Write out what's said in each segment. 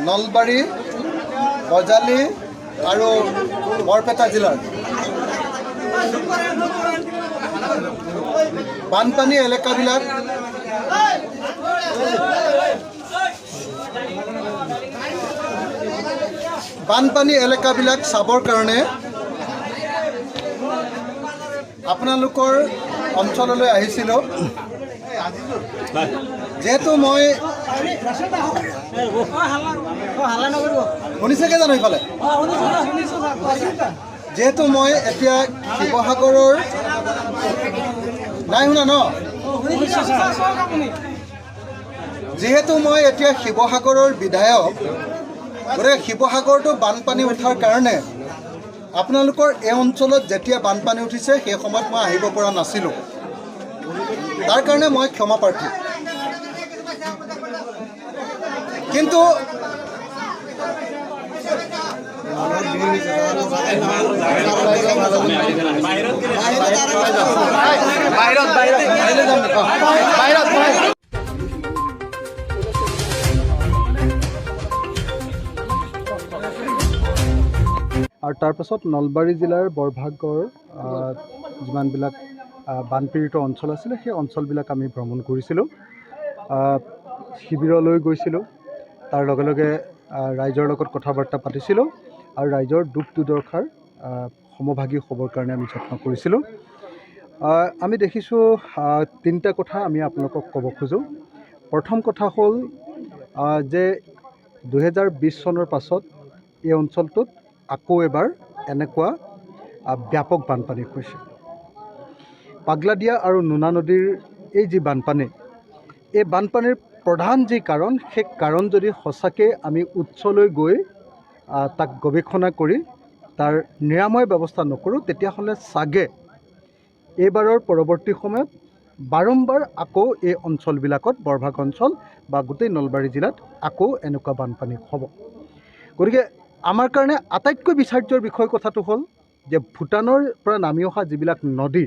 নলবাৰী, বজালী আৰু বৰপেটা জিলাৰ বানপানী এলেকাবিলাক চাবৰ কাৰণে আপোনালোকৰ অঞ্চললৈ আহিছিলোঁ। যেহেতু মই শুনিছেগৈ জানো ইফালে, যেহেতু মই এতিয়া শিৱসাগৰৰ নাই শুনা ন, যিহেতু মই এতিয়া শিৱসাগৰৰ বিধায়ক, গতিকে শিৱসাগৰটো বানপানী উঠাৰ কাৰণে আপোনালোকৰ এই অঞ্চলত যেতিয়া বানপানী উঠিছে সেই সময়ত মই আহিব পৰা নাছিলোঁ। তাৰ কাৰণে মই ক্ষমা প্ৰাৰ্থী। কিন্তু আৰু তাৰপাছত নলবাৰী জিলাৰ বৰভাগৰ যিমানবিলাক বানপীড়িত অঞ্চল আছিলে সেই অঞ্চলবিলাক আমি ভ্ৰমণ কৰিছিলোঁ, শিবিৰলৈ গৈছিলোঁ, তাৰ লগে লগে ৰাইজৰ লগত কথা বাৰ্তা পাতিছিলোঁ আৰু ৰাইজৰ দুখ দুৰ্দশাৰ সমভাগী হ'বৰ কাৰণে আমি যত্ন কৰিছিলোঁ। আমি দেখিছোঁ তিনিটা কথা আমি আপোনালোকক ক'ব খোজোঁ। প্ৰথম কথা হ'ল যে 2020 চনৰ পাছত এই অঞ্চলটোত আকৌ এবাৰ এনেকুৱা ব্যাপক বানপানী হৈছে। পাগলাদিয়া আৰু নোনা নদীৰ এই যি বানপানী, এই বানপানীৰ প্ৰধান যি কাৰণ, সেই কাৰণ যদি সঁচাকৈ আমি উৎসলৈ গৈ তাক গৱেষণা কৰি তাৰ নিৰাময় ব্যৱস্থা নকৰোঁ, তেতিয়াহ'লে চাগে এইবাৰৰ পৰৱৰ্তী সময়ত বাৰম্বাৰ আকৌ এই অঞ্চলবিলাকত, বৰভাগ অঞ্চল বা গোটেই নলবাৰী জিলাত আকৌ এনেকুৱা বানপানী হ'ব। গতিকে আমাৰ কাৰণে আটাইতকৈ বিচাৰ্যৰ বিষয় কথাটো হ'ল যে ভূটানৰ পৰা নামি অহা যিবিলাক নদী,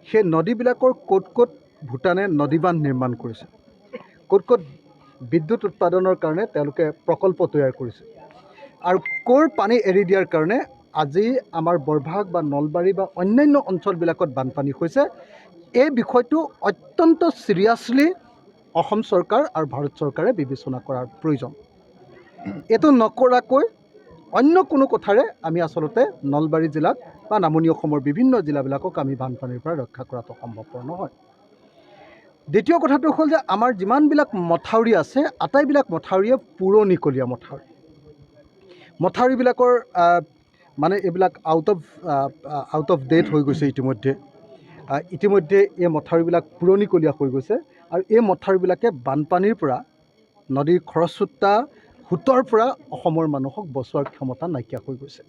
সেই নদীবিলাকৰ ক'ত ক'ত ভূটানে নদী বান্ধ নিৰ্মাণ কৰিছে, ক'ত ক'ত বিদ্যুৎ উৎপাদনৰ কাৰণে তেওঁলোকে প্ৰকল্প তৈয়াৰ কৰিছে, আৰু ক'ৰ পানী এৰি দিয়াৰ কাৰণে আজি আমাৰ বৰভাগ বা নলবাৰী বা অন্যান্য অঞ্চলবিলাকত বানপানী হৈছে, এই বিষয়টো অত্যন্ত চিৰিয়াছলি অসম চৰকাৰ আৰু ভাৰত চৰকাৰে বিবেচনা কৰাৰ প্ৰয়োজন। এইটো নকৰাকৈ অন্য কোনো কথাৰে আমি আচলতে নলবাৰী জিলাক বা নামনি অসমৰ বিভিন্ন জিলাবিলাকক আমি বানপানীৰ পৰা ৰক্ষা কৰাটো সম্ভৱপৰ নহয়। দ্বিতীয় কথাটো হ'ল যে আমাৰ যিমানবিলাক মথাউৰি আছে, আটাইবিলাক মথাউৰিয়ে পুৰণিকলীয়া মথাউৰি। মথাউৰিবিলাকৰ মানে এইবিলাক আউট অফ ডেট হৈ গৈছে ইতিমধ্যে এই মথাউৰিবিলাক পুৰণিকলীয়া হৈ গৈছে, আৰু এই মথাউৰিবিলাকে বানপানীৰ পৰা, নদীৰ খৰস্ৰোতা সোঁতৰ পৰা অসমৰ মানুহক বচোৱাৰ ক্ষমতা নাইকিয়া হৈ গৈছে।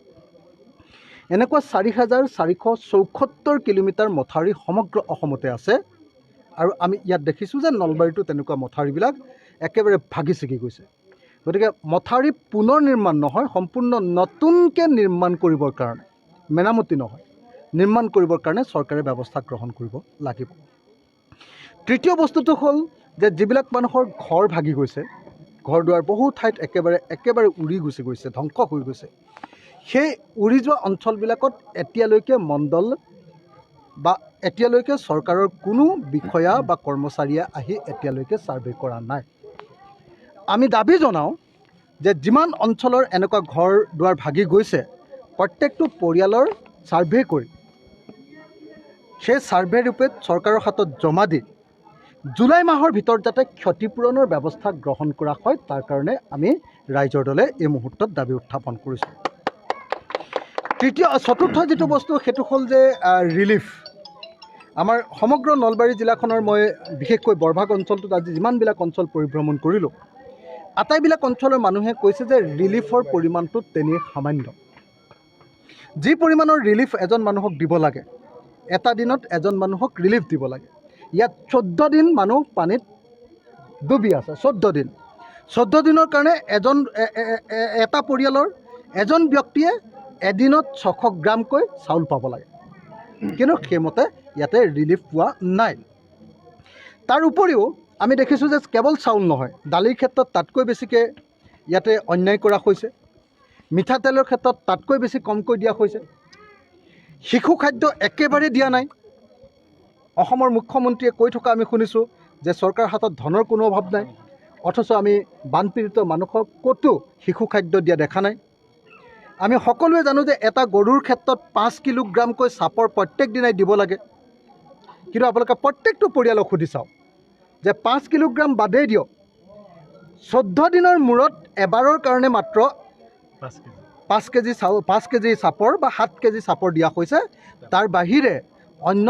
এনেকুৱা 4,474 কিলোমিটাৰ মথাউৰি সমগ্ৰ অসমতে আছে, আৰু আমি ইয়াত দেখিছোঁ যে নলবাৰীতো তেনেকুৱা মথাউৰিবিলাক একেবাৰে ভাগি ছিগি গৈছে। গতিকে মথাউৰি পুনৰ নিৰ্মাণ নহয়, সম্পূৰ্ণ নতুনকৈ নিৰ্মাণ কৰিবৰ কাৰণে, মেৰামতি নহয়, নিৰ্মাণ কৰিবৰ কাৰণে চৰকাৰে ব্যৱস্থা গ্ৰহণ কৰিব লাগিব। তৃতীয় বস্তুটো হ'ল যে যিবিলাক মানুহৰ ঘৰ ভাগি গৈছে, ঘৰ দুৱাৰ বহু ঠাইত একেবাৰে উৰি গুচি গৈছে, ধ্বংস হৈ গৈছে, সেই উৰি যোৱা অঞ্চলবিলাকত এতিয়ালৈকে মণ্ডল বা এতিয়ালৈকে চৰকাৰৰ কোনো বিষয়া বা কৰ্মচাৰীয়ে আহি এতিয়ালৈকে ছাৰ্ভে কৰা নাই। আমি দাবী জনাওঁ যে যিমান অঞ্চলৰ এনেকুৱা ঘৰ দুৱাৰ ভাগি গৈছে, প্ৰত্যেকটো পৰিয়ালৰ ছাৰ্ভে কৰি সেই ছাৰ্ভে ৰূপত চৰকাৰৰ হাতত জমা দি জুলাই মাহৰ ভিতৰত যাতে ক্ষতিপূৰণৰ ব্যৱস্থা গ্ৰহণ কৰা হয়, তাৰ কাৰণে আমি ৰাইজৰ দলে এই মুহূৰ্তত দাবী উত্থাপন কৰিছোঁ। চতুৰ্থ যিটো বস্তু সেইটো হ'ল যে ৰিলিফ। আমাৰ সমগ্ৰ নলবাৰী জিলাখনৰ মই বিশেষকৈ বৰভাগ অঞ্চলটোত আজি যিমানবিলাক অঞ্চল পৰিভ্ৰমণ কৰিলোঁ, আটাইবিলাক অঞ্চলৰ মানুহে কৈছে যে ৰিলিফৰ পৰিমাণটো তেনেই সামান্য। যি পৰিমাণৰ ৰিলিফ এজন মানুহক দিব লাগে, এটা দিনত এজন মানুহক ৰিলিফ দিব লাগে, ইয়াত 14 দিন মানুহ পানীত ডুবি আছে। 14 দিনৰ কাৰণে এটা পৰিয়ালৰ এজন ব্যক্তিয়ে এদিনত 600 গ্ৰামকৈ চাউল পাব লাগে, কিন্তু সেইমতে ইয়াতে ৰিলিফ পোৱা নাই। তাৰ উপৰিও আমি দেখিছোঁ যে কেৱল চাউল নহয়, দালিৰ ক্ষেত্ৰত তাতকৈ বেছিকৈ ইয়াতে অন্যায় কৰা হৈছে। মিঠাতেলৰ ক্ষেত্ৰত তাতকৈ বেছি কমকৈ দিয়া হৈছে। শিশু খাদ্য একেবাৰে দিয়া নাই। অসমৰ মুখ্যমন্ত্ৰীয়ে কৈ থকা আমি শুনিছোঁ যে চৰকাৰৰ হাতত ধনৰ কোনো অভাৱ নাই, অথচ আমি বানপীড়িত মানুহক ক'তো শিশু খাদ্য দিয়া দেখা নাই। আমি সকলোৱে জানো যে এটা গৰুৰ ক্ষেত্ৰত 5 কিলোগ্ৰামকৈ চাপৰ প্ৰত্যেক দিনাই দিব লাগে, কিন্তু আপোনালোকে প্ৰত্যেকটো পৰিয়ালক সুধি চাওক যে 5 কিলোগ্ৰাম বাদেই দিয়ক, 14 দিনৰ মূৰত এবাৰৰ কাৰণে মাত্ৰ 5 কেজি চাপৰ বা 7 কেজি চাপৰ দিয়া হৈছে। তাৰ বাহিৰে অন্য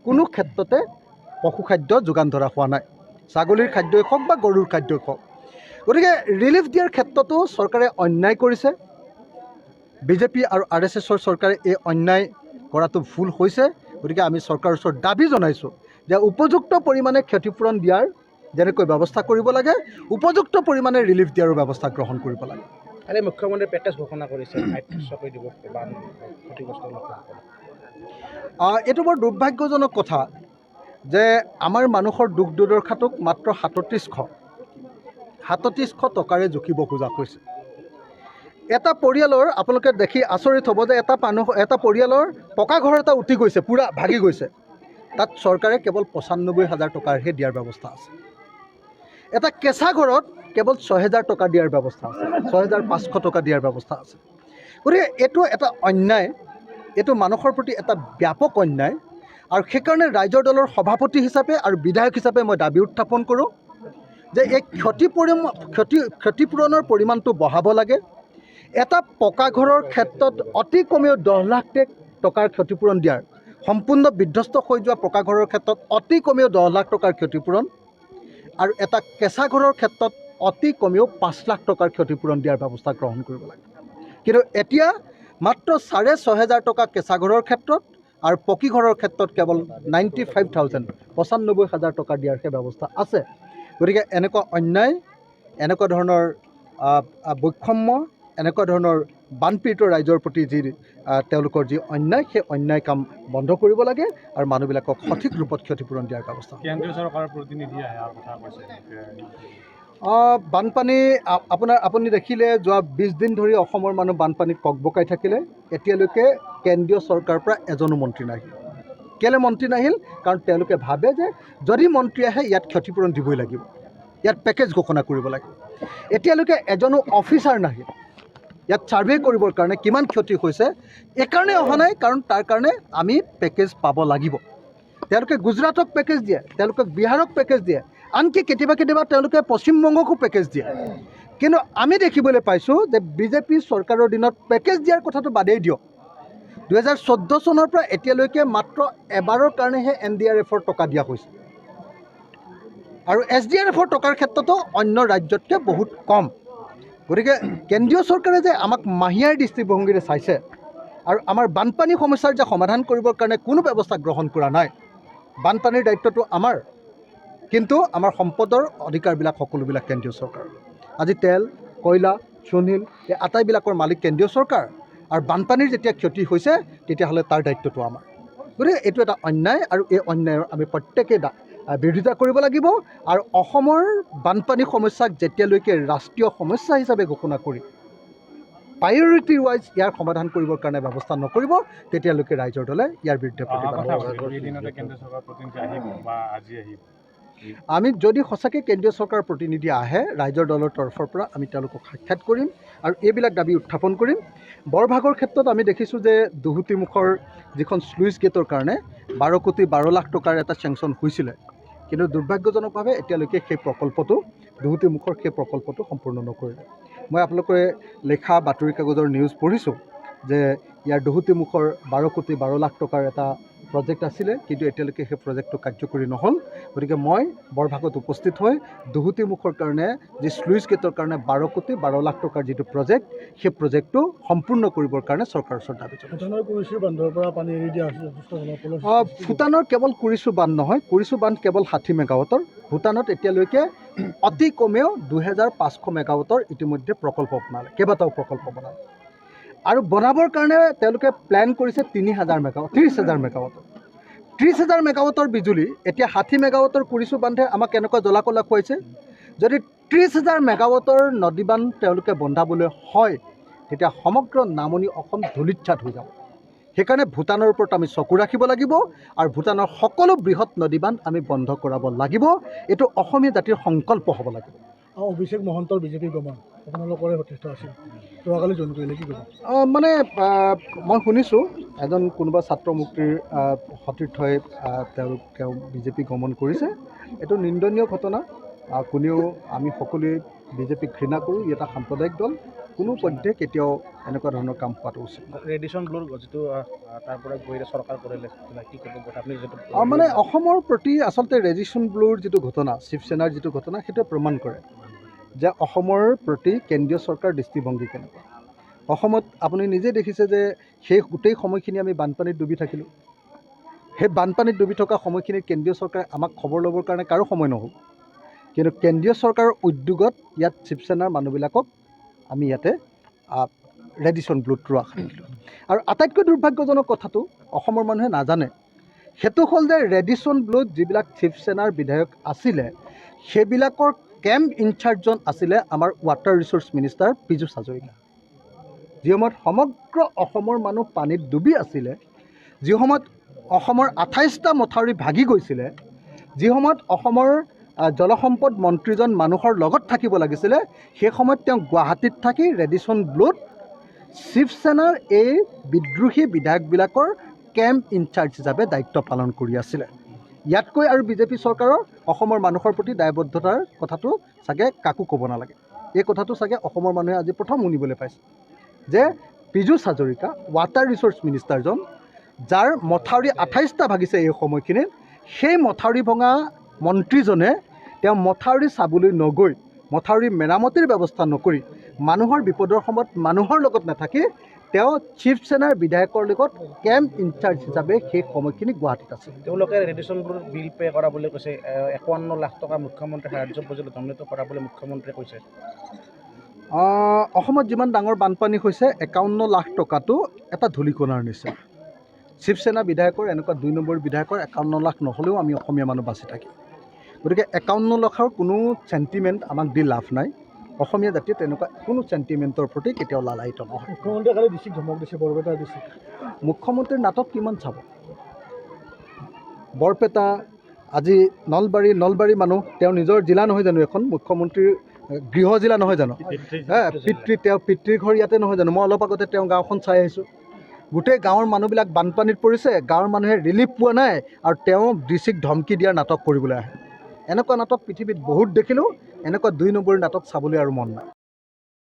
কোনো ক্ষেত্ৰতে পশু খাদ্য যোগান ধৰা হোৱা নাই, ছাগলীৰ খাদ্যই হওক বা গৰুৰ খাদ্যই হওক। গতিকে ৰিলিফ দিয়াৰ ক্ষেত্ৰতো চৰকাৰে অন্যায় কৰিছে। বিজেপি আৰু RSSৰ চৰকাৰে এই অন্যায় কৰাটো ভুল হৈছে। গতিকে আমি চৰকাৰৰ ওচৰত দাবী জনাইছোঁ যে উপযুক্ত পৰিমাণে ক্ষতিপূৰণ দিয়াৰ যেনেকৈ ব্যৱস্থা কৰিব লাগে, উপযুক্ত পৰিমাণে ৰিলিফ দিয়াৰো ব্যৱস্থা গ্ৰহণ কৰিব লাগে। কালি মুখ্যমন্ত্ৰীয়ে পেকেজ ঘোষণা কৰিছে 800 দিব বান ক্ষতিগ্ৰস্ত লোকসকলক। এইটো বৰ দুৰ্ভাগ্যজনক কথা যে আমাৰ মানুহৰ দুখ দুৰ্দশাটোক মাত্ৰ 3700 টকাৰে জুখিব খোজা হৈছে। এটা পৰিয়ালৰ আপোনালোকে দেখি আচৰিত হ'ব যে এটা পৰিয়ালৰ পকা ঘৰ এটা উঠি গৈছে, পূৰা ভাগি গৈছে, তাত চৰকাৰে কেৱল 95,000 টকাৰহে দিয়াৰ ব্যৱস্থা আছে। এটা কেঁচা ঘৰত কেৱল 6,000 টকা দিয়াৰ ব্যৱস্থা আছে, 6,500 টকা দিয়াৰ ব্যৱস্থা আছে। গতিকে এইটো এটা অন্যায়, এইটো মানুহৰ প্ৰতি এটা ব্যাপক অন্যায়। আৰু সেইকাৰণে ৰাইজৰ দলৰ সভাপতি হিচাপে আৰু বিধায়ক হিচাপে মই দাবী উত্থাপন কৰোঁ যে এই ক্ষতিপূৰণৰ পৰিমাণটো বঢ়াব লাগে। এটা পকা ঘৰৰ ক্ষেত্ৰত অতি কমেও 10 লাখ টকাৰ ক্ষতিপূৰণ দিয়াৰ, সম্পূৰ্ণ বিধ্বস্ত হৈ যোৱা পকা ঘৰৰ ক্ষেত্ৰত অতি কমেও 10 লাখ টকাৰ ক্ষতিপূৰণ, আৰু এটা কেঁচা ঘৰৰ ক্ষেত্ৰত অতি কমেও 5 লাখ টকাৰ ক্ষতিপূৰণ দিয়াৰ ব্যৱস্থা গ্ৰহণ কৰিব লাগে। কিন্তু এতিয়া মাত্ৰ 6,500 টকা কেঁচা ঘৰৰ ক্ষেত্ৰত আৰু পকী ঘৰৰ ক্ষেত্ৰত কেৱল 95,000 টকা দিয়াৰহে ব্যৱস্থা আছে। গতিকে এনেকুৱা অন্যায়, এনেকুৱা ধৰণৰ বৈষম্য, এনেকুৱা ধৰণৰ বানপীড়িত ৰাইজৰ প্ৰতি যি তেওঁলোকৰ যি অন্যায়, সেই অন্যায় কাম বন্ধ কৰিব লাগে আৰু মানুহবিলাকক সঠিক ৰূপত ক্ষতিপূৰণ দিয়াৰ ব্যৱস্থা। কেন্দ্ৰীয় চৰকাৰৰ প্ৰতিনিধি আহে আৰু কথা কৈছে বানপানী আপুনি দেখিলে যোৱা 20 দিন ধৰি অসমৰ মানুহ বানপানীত ককবকাই থাকিলে, এতিয়ালৈকে কেন্দ্ৰীয় চৰকাৰৰ পৰা এজনো মন্ত্ৰী নাহিল। কেলৈ মন্ত্ৰী নাহিল? কাৰণ তেওঁলোকে ভাবে যে যদি মন্ত্ৰী আহে ইয়াত ক্ষতিপূৰণ দিবই লাগিব, ইয়াত পেকেজ ঘোষণা কৰিব লাগিব। এতিয়ালৈকে এজনো অফিচাৰ নাহিল ইয়াত ছাৰ্ভে কৰিবৰ কাৰণে কিমান ক্ষতি হৈছে। এইকাৰণে অহা নাই কাৰণ তাৰ কাৰণে আমি পেকেজ পাব লাগিব। তেওঁলোকে গুজৰাটক পেকেজ দিয়ে, তেওঁলোকে বিহাৰক পেকেজ দিয়ে, আনকি কেতিয়াবা তেওঁলোকে পশ্চিমবংগকো পেকেজ দিয়ে। কিন্তু আমি দেখিবলৈ পাইছোঁ যে বিজেপি চৰকাৰৰ দিনত পেকেজ দিয়াৰ কথাটো বাদেই দিয়ক, 2014 চনৰ পৰা এতিয়ালৈকে মাত্ৰ এবাৰৰ কাৰণেহে NDRFৰ টকা দিয়া হৈছে, আৰু SDRFৰ টকাৰ ক্ষেত্ৰতো অন্য ৰাজ্যতকৈ বহুত কম। গতিকে কেন্দ্ৰীয় চৰকাৰে যে আমাক মাহিয়াৰ দৃষ্টিভংগীৰে চাইছে আৰু আমাৰ বানপানী সমস্যাৰ যে সমাধান কৰিবৰ কাৰণে কোনো ব্যৱস্থা গ্ৰহণ কৰা নাই। বানপানীৰ দায়িত্বটো আমাৰ, কিন্তু আমাৰ সম্পদৰ অধিকাৰবিলাক সকলোবিলাক কেন্দ্ৰীয় চৰকাৰ। আজি তেল, কয়লা, চূণশিল এই আটাইবিলাকৰ মালিক কেন্দ্ৰীয় চৰকাৰ, আৰু বানপানীৰ যেতিয়া ক্ষতি হৈছে তেতিয়াহ'লে তাৰ দায়িত্বটো আমাৰ। গতিকে এইটো এটা অন্যায়, আৰু এই অন্যায়ৰ আমি প্ৰত্যেকেই বিৰোধিতা কৰিব লাগিব। আৰু অসমৰ বানপানী সমস্যাক যেতিয়ালৈকে ৰাষ্ট্ৰীয় সমস্যা হিচাপে ঘোষণা কৰি প্ৰায়ৰিটি ৱাইজ ইয়াৰ সমাধান কৰিবৰ কাৰণে ব্যৱস্থা নকৰিব, তেতিয়ালৈকে ৰাইজৰ দলে ইয়াৰ বিৰুদ্ধে প্ৰতিবাদ কৰিব। আমি যদি সঁচাকৈ কেন্দ্ৰীয় চৰকাৰৰ প্ৰতিনিধি আহে, ৰাইজৰ দলৰ তৰফৰ পৰা আমি তেওঁলোকক সাক্ষাৎ কৰিম আৰু এইবিলাক দাবী উত্থাপন কৰিম। বৰভাগৰ ক্ষেত্ৰত আমি দেখিছোঁ যে দুহুতিমুখৰ যিখন স্লুইচ গেটৰ কাৰণে 12 কোটি 12 লাখ টকাৰ এটা চেংচন হৈছিলে, কিন্তু দুৰ্ভাগ্যজনকভাৱে এতিয়ালৈকে সেই প্ৰকল্পটো দুহুতিমুখৰ সেই প্ৰকল্পটো সম্পূৰ্ণ নকৰিলে। মই আপোনালোকে লেখা বাতৰি কাগজৰ নিউজ পঢ়িছোঁ যে ইয়াৰ দুহুতিমুখৰ 12 কোটি 12 লাখ টকাৰ এটা প্ৰজেক্ট আছিলে, কিন্তু এতিয়ালৈকে সেই প্ৰজেক্টটো কাৰ্যকৰী নহ'ল। গতিকে মই বৰভাগত উপস্থিত হৈ দুহুতিমুখৰ কাৰণে যি স্লুইচ গেটৰ কাৰণে 12 কোটি 12 লাখ টকাৰ যিটো প্ৰজেক্ট, সেই প্ৰজেক্টটো সম্পূৰ্ণ কৰিবৰ কাৰণে চৰকাৰৰ ওচৰত দাবী জনাইছোঁ। ভূটানৰ কেৱল কুৰিচু বান্ধ নহয়, কুৰিচু বান্ধ কেৱল 60 মেগাৱাটৰ। ভূটানত এতিয়ালৈকে অতি কমেও 2500 মেগাৱাটৰ ইতিমধ্যে প্ৰকল্প বনালে, কেইবাটাও প্ৰকল্প বনালে, আৰু বনাবৰ কাৰণে তেওঁলোকে প্লেন কৰিছে 30,000 মেগাৱাটৰ। 30,000 মেগাৱাটৰ বিজুলী এতিয়া 60 মেগাৱাটৰ কুৰিচু বান্ধে আমাক কেনেকুৱা জ্বলা কলা খুৱাইছে। যদি 30,000 মেগাৱাটৰ নদীবান্ধ তেওঁলোকে বন্ধাবলৈ হয় তেতিয়া সমগ্ৰ নামনি অসম ধূলিচ্ছাত হৈ যাব। সেইকাৰণে ভূটানৰ ওপৰত আমি চকু ৰাখিব লাগিব আৰু ভূটানৰ সকলো বৃহৎ নদীবান্ধ আমি বন্ধ কৰাব লাগিব। এইটো অসমীয়া জাতিৰ সংকল্প হ'ব লাগিব। অভিষেক মহন্তৰ বিজেপি গমন আপোনালোকৰে সতীৰ্থ আছিল, যোৱাকালি জইন কৰিলে, কি ক'ব? মানে মই শুনিছোঁ এজন কোনোবা ছাত্ৰ মুক্তিৰ সতীৰ্থই তেওঁ বিজেপি গমন কৰিছে। এইটো নিন্দনীয় ঘটনা। কোনেও আমি সকলোৱে বিজেপিক ঘৃণা কৰোঁ। ই এটা সাম্প্ৰদায়িক দল। কোনো পধ্যে কেতিয়াও এনেকুৱা ধৰণৰ কাম হোৱাটো উচিত। ৰেডিশ্যন ব্লুৰ যিটো তাৰ পৰা গৈ চৰকাৰ কৰিলে, কি ক'ব আপুনি? যিটো মানে অসমৰ প্ৰতি আচলতে ৰেডিশ্যন ব্লুৰ যিটো ঘটনা, শিৱসেনাৰ যিটো ঘটনা, সেইটোৱে প্ৰমাণ কৰে যে অসমৰ প্ৰতি কেন্দ্ৰীয় চৰকাৰৰ দৃষ্টিভংগী কেনেকুৱা। অসমত আপুনি নিজে দেখিছে যে সেই গোটেই সময়খিনি আমি বানপানীত ডুবি থাকিলোঁ। সেই বানপানীত ডুবি থকা সময়খিনিত কেন্দ্ৰীয় চৰকাৰে আমাক খবৰ ল'বৰ কাৰণে কাৰো সময় নহ'ল। কিন্তু কেন্দ্ৰীয় চৰকাৰৰ উদ্যোগত ইয়াত শিৱসেনাৰ মানুহবিলাকক আমি ইয়াতে ৰেডিশ্যন ব্লুত ৰাখি দিলোঁ। আৰু আটাইতকৈ দুৰ্ভাগ্যজনক কথাটো অসমৰ মানুহে নাজানে, সেইটো হ'ল যে ৰেডিশ্যন ব্লুত যিবিলাক শিৱসেনাৰ বিধায়ক আছিলে সেইবিলাকৰ কেম্প ইনচাৰ্জজন আছিলে আমাৰ water resource minister Piyush Hazarika. যি সময়ত সমগ্ৰ অসমৰ মানুহ পানীত ডুবি আছিলে, যি সময়ত অসমৰ 28টা মথাউৰি ভাগি গৈছিলে, যি সময়ত অসমৰ জলসম্পদ মন্ত্ৰীজন মানুহৰ লগত থাকিব লাগিছিলে, সেই সময়ত তেওঁ গুৱাহাটীত থাকি ৰেডিশ্যন ব্লুত শিৱসেনাৰ এই বিদ্ৰোহী বিধায়কবিলাকৰ কেম্প ইনচাৰ্জ হিচাপে দায়িত্ব পালন কৰি আছিলে। ইয়াতকৈ আৰু বিজেপি চৰকাৰৰ অসমৰ মানুহৰ প্ৰতি দায়বদ্ধতাৰ কথাটো চাগে কাকো ক'ব নালাগে। এই কথাটো চাগে অসমৰ মানুহে আজি প্ৰথম শুনিবলৈ পাইছে যে পীযুষ হাজৰিকা ৱাটাৰ ৰিচোৰ্চ মিনিষ্টাৰজন, যাৰ মথাউৰি 28টা ভাগিছে এই সময়খিনিত, সেই মথাউৰি ভঙা মন্ত্ৰীজনে তেওঁ মথাউৰি চাবলৈ নগৈ, মথাউৰি মেৰামতিৰ ব্যৱস্থা নকৰি, মানুহৰ বিপদৰ সময়ত মানুহৰ লগত নাথাকি তেওঁ শিৱসেনাৰ বিধায়কৰ লগত কেম্প ইনচাৰ্জ হিচাপে সেই সময়খিনি গুৱাহাটীত আছে। তেওঁলোকে ৰেডিশ্যন ব্লুৰ বিল পে' কৰা বুলি কৈছে। 51 লাখ টকা মুখ্যমন্ত্ৰী সাহায্য পৰ্যায়ত দণ্ডিত কৰা বুলি মুখ্যমন্ত্ৰীয়ে কৈছে। অসমত যিমান ডাঙৰ বানপানী হৈছে 51 লাখ টকাটো এটা ধূলিকণাৰ নিচিনা। শিৱসেনা বিধায়কৰ এনেকুৱা 2 নম্বৰ বিধায়কৰ 51 লাখ নহ'লেও আমি অসমীয়া মানুহ বাচি থাকিম। গতিকে 51 লাখৰ কোনো চেণ্টিমেণ্ট আমাক দি লাভ নাই। অসমীয়া জাতিয়ে তেনেকুৱা কোনো চেণ্টিমেণ্টৰ প্ৰতি কেতিয়াও লালায়িত নহয়। মুখ্যমন্ত্ৰীয়ে কালি ডিচিক ধমক দিছে, বৰপেটাৰ ডিচিক। মুখ্যমন্ত্ৰীৰ নাটক কিমান চাব? বৰপেটা, আজি নলবাৰী মানুহ, তেওঁ নিজৰ জিলা নহয় জানো, এখন মুখ্যমন্ত্ৰীৰ গৃহ জিলা নহয় জানো? তেওঁৰ পিতৃৰ ঘৰ ইয়াতে নহয় জানো? মই অলপ আগতে তেওঁ গাঁওখন চাই আহিছোঁ। গোটেই গাঁৱৰ মানুহবিলাক বানপানীত পৰিছে, গাঁৱৰ মানুহে ৰিলিফ পোৱা নাই, আৰু তেওঁ ডিচিক ধমকি দিয়াৰ নাটক কৰিবলৈ আহে। এনেকুৱা নাটক পৃথিৱীত বহুত দেখিলোঁ। এনেকুৱা 2 নম্বৰী নাটক চাবলৈ আৰু মন নাই।